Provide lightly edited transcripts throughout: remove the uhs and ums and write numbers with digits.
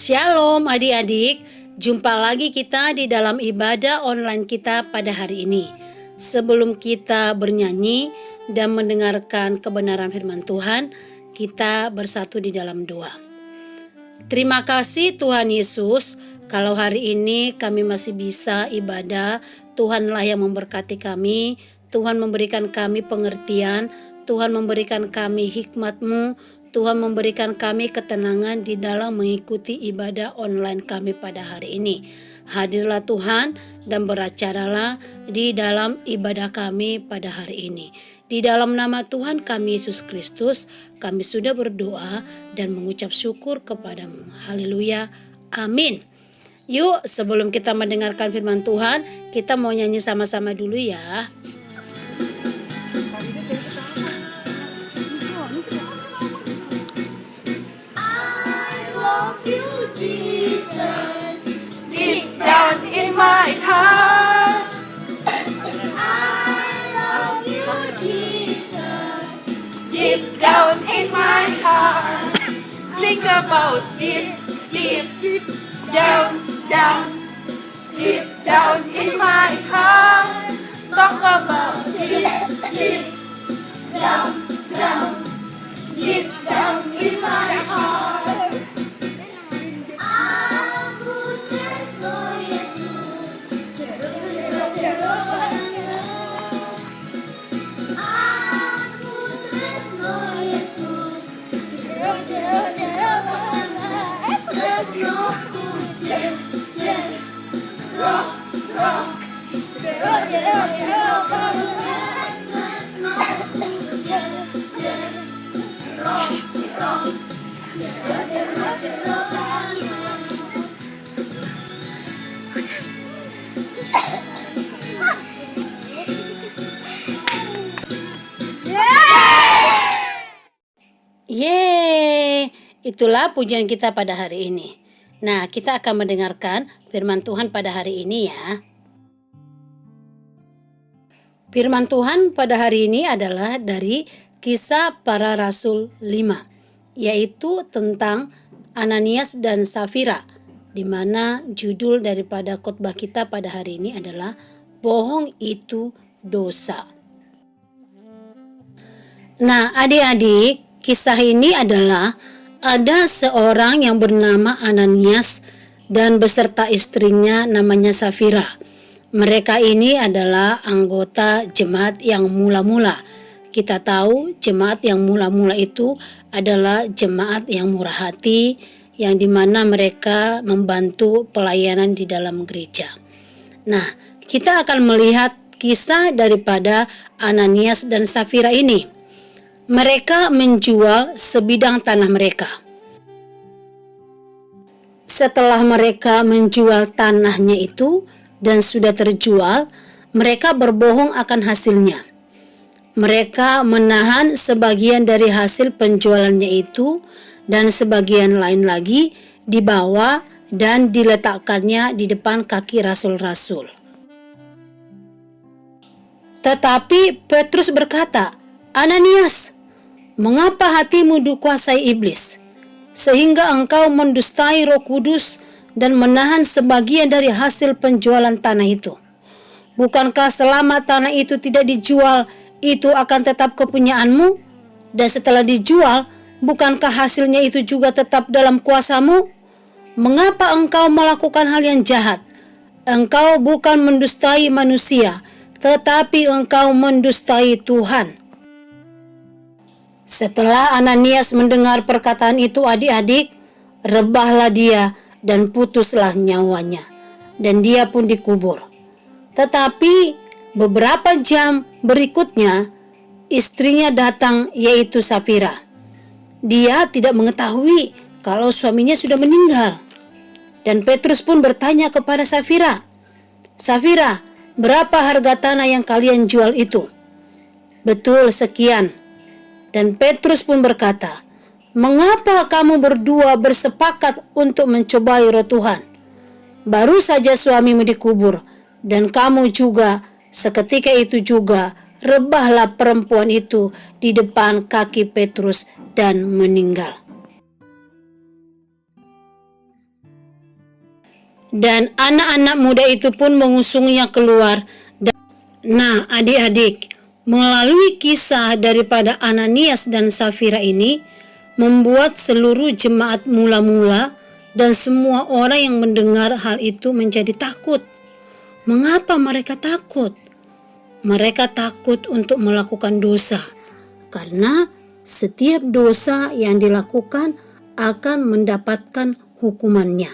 Shalom adik-adik, jumpa lagi kita di dalam ibadah online kita pada hari ini. Sebelum kita bernyanyi dan mendengarkan kebenaran firman Tuhan, kita bersatu di dalam doa. Terima kasih Tuhan Yesus, kalau hari ini kami masih bisa ibadah, Tuhanlah yang memberkati kami, Tuhan memberikan kami pengertian, Tuhan memberikan kami hikmat-Mu, Tuhan memberikan kami ketenangan di dalam mengikuti ibadah online kami pada hari ini. Hadirlah Tuhan dan beracaralah di dalam ibadah kami pada hari ini. Di dalam nama Tuhan kami Yesus Kristus, kami sudah berdoa dan mengucap syukur kepadamu. Haleluya, amin. Yuk, sebelum kita mendengarkan firman Tuhan, kita mau nyanyi sama-sama dulu ya. Jesus, deep down in my heart, I love you, Jesus. Deep down in my heart, think about it, deep down, deep down in my heart, talk about it, deep down, deep down in my heart. Yeay, itulah pujian kita pada hari ini. Nah, kita akan mendengarkan firman Tuhan pada hari ini ya. Firman Tuhan pada hari ini adalah dari Kisah Para Rasul 5, yaitu tentang Ananias dan Safira, di mana judul daripada khotbah kita pada hari ini adalah Bohong itu Dosa. Nah, adik-adik, kisah ini adalah ada seorang yang bernama Ananias dan beserta istrinya namanya Safira. Mereka ini adalah anggota jemaat yang mula-mula. Kita tahu jemaat yang mula-mula itu adalah jemaat yang murah hati, yang dimana mereka membantu pelayanan di dalam gereja. Nah, kita akan melihat kisah daripada Ananias dan Safira ini. Mereka menjual sebidang tanah mereka. Setelah mereka menjual tanahnya itu dan sudah terjual, mereka berbohong akan hasilnya. Mereka menahan sebagian dari hasil penjualannya itu dan sebagian lain lagi dibawa dan diletakkannya di depan kaki rasul-rasul. Tetapi Petrus berkata, "Ananias, mengapa hatimu dikuasai iblis, sehingga engkau mendustai Roh Kudus dan menahan sebagian dari hasil penjualan tanah itu? Bukankah selama tanah itu tidak dijual, itu akan tetap kepunyaanmu? Dan setelah dijual, bukankah hasilnya itu juga tetap dalam kuasamu? Mengapa engkau melakukan hal yang jahat? Engkau bukan mendustai manusia, tetapi engkau mendustai Tuhan." Setelah Ananias mendengar perkataan itu, adik-adik, rebahlah dia dan putuslah nyawanya, dan dia pun dikubur. Tetapi beberapa jam berikutnya, istrinya datang, yaitu Safira. Dia tidak mengetahui kalau suaminya sudah meninggal. Dan Petrus pun bertanya kepada Safira, "Safira, berapa harga tanah yang kalian jual itu?" "Betul, sekian." Dan Petrus pun berkata, "Mengapa kamu berdua bersepakat untuk mencobai Roh Tuhan? Baru saja suamimu dikubur, dan kamu juga seketika itu juga rebahlah perempuan itu di depan kaki Petrus dan meninggal." Dan anak-anak muda itu pun mengusungnya keluar. Nah, adik-adik, melalui kisah daripada Ananias dan Safira ini, membuat seluruh jemaat mula-mula dan semua orang yang mendengar hal itu menjadi takut. Mengapa mereka takut? Mereka takut untuk melakukan dosa, karena setiap dosa yang dilakukan akan mendapatkan hukumannya.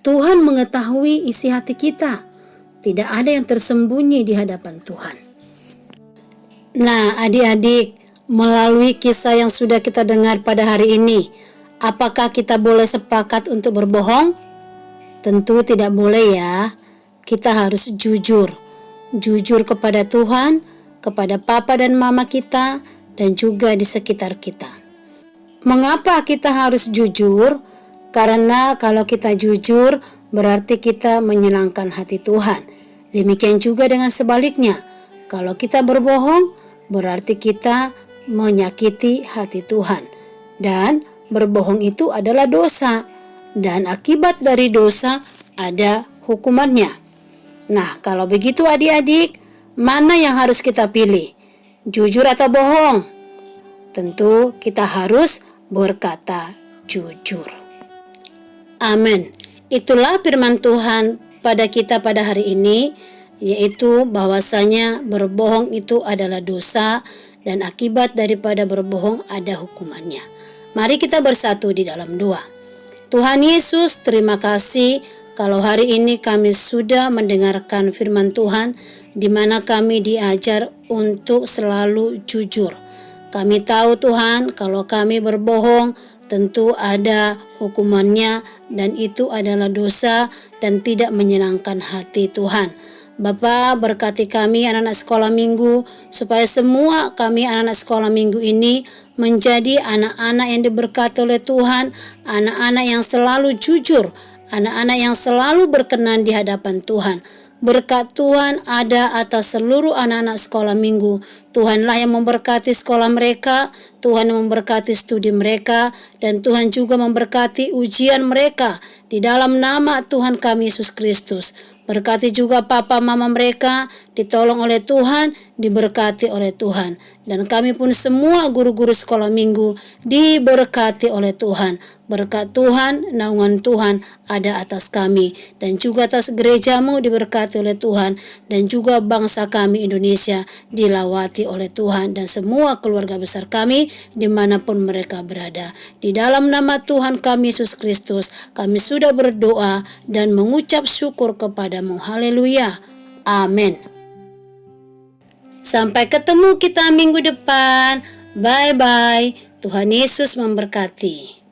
Tuhan mengetahui isi hati kita. Tidak ada yang tersembunyi di hadapan Tuhan. Nah, adik-adik, melalui kisah yang sudah kita dengar pada hari ini, apakah kita boleh sepakat untuk berbohong? Tentu tidak boleh ya. Kita harus jujur. Jujur kepada Tuhan, kepada papa dan mama kita, dan juga di sekitar kita. Mengapa kita harus jujur? Karena kalau kita jujur, berarti kita menyenangkan hati Tuhan. Demikian juga dengan sebaliknya. Kalau kita berbohong, berarti kita menyakiti hati Tuhan. Dan berbohong itu adalah dosa. Dan akibat dari dosa ada hukumannya. Nah, kalau begitu adik-adik, mana yang harus kita pilih? Jujur atau bohong? Tentu kita harus berkata jujur. Amin. Itulah firman Tuhan pada kita pada hari ini, yaitu bahwasanya berbohong itu adalah dosa dan akibat daripada berbohong ada hukumannya. Mari kita bersatu di dalam doa. Tuhan Yesus, terima kasih kalau hari ini kami sudah mendengarkan firman Tuhan, di mana kami diajar untuk selalu jujur. Kami tahu Tuhan, kalau kami berbohong tentu ada hukumannya, dan itu adalah dosa dan tidak menyenangkan hati Tuhan. Bapa, berkati kami anak-anak sekolah minggu, supaya semua kami anak-anak sekolah minggu ini menjadi anak-anak yang diberkati oleh Tuhan, anak-anak yang selalu jujur, anak-anak yang selalu berkenan di hadapan Tuhan. Berkat Tuhan ada atas seluruh anak-anak sekolah minggu. Tuhanlah yang memberkati sekolah mereka, Tuhan yang memberkati studi mereka, dan Tuhan juga memberkati ujian mereka di dalam nama Tuhan kami Yesus Kristus. Berkati juga papa mama mereka, ditolong oleh Tuhan, diberkati oleh Tuhan. Dan kami pun semua guru-guru sekolah minggu diberkati oleh Tuhan. Berkat Tuhan, naungan Tuhan ada atas kami, dan juga atas gerejamu diberkati oleh Tuhan, dan juga bangsa kami Indonesia dilawati oleh Tuhan, dan semua keluarga besar kami dimanapun mereka berada. Di dalam nama Tuhan kami Yesus Kristus, kami sudah berdoa dan mengucap syukur kepadamu. Haleluya. Amin. Sampai ketemu kita minggu depan. Bye-bye. Tuhan Yesus memberkati.